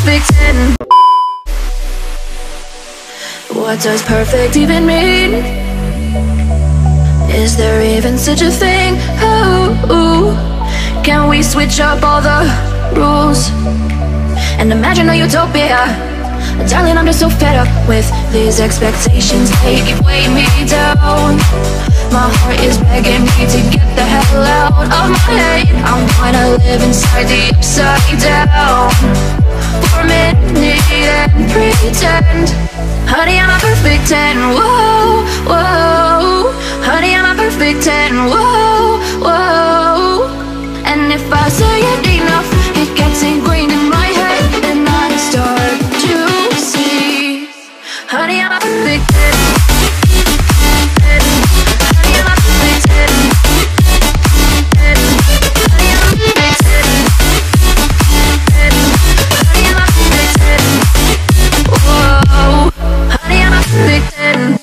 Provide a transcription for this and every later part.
perfect 10. What does perfect even mean? Is there even such a thing? Oh, can we switch up all the rules and imagine a utopia? Darling, I'm just so fed up with these expectations. They keep weighing me down. My heart is begging me to get the hell out of my head. I'm gonna live inside the upside down for a minute and pretend. Honey, I'm a perfect 10. Whoa, whoa. Honey, I'm a perfect 10. Whoa, whoa. And if I say it enough, it gets ingrained in my head, and I start to see. Honey, I'm a perfect 10. Honey, I'm a perfect 10. Honey, I'm a perfect 10. Honey, I'm a perfect 10. Whoa. Honey, I'm a perfect 10.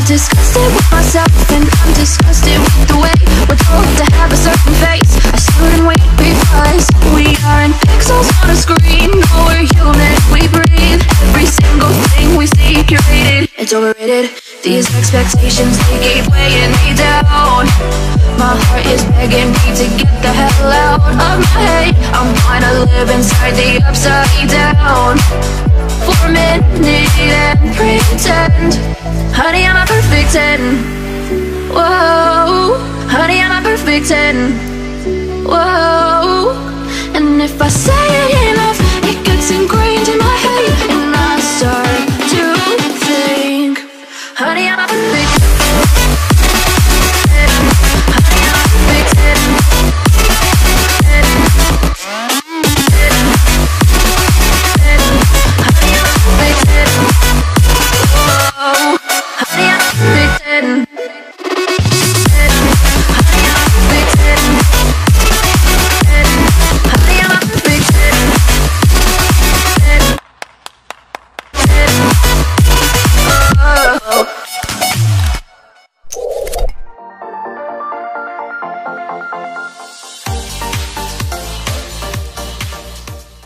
Disgusted with myself, and I'm disgusted with the way we're told to have a certain face, a certain weight, because we aren't pixels on a screen. No, we're human, we breathe. Every single thing we see curated, it's overrated. These expectations, they keep weighing me down. My heart is begging me to get the hell out of my head. I'm gonna live inside the upside down for a minute and pretend. Honey, I'm a perfect 10. Whoa. Honey, I'm a perfect 10. Whoa. And if I say it enough, it gets ingrained.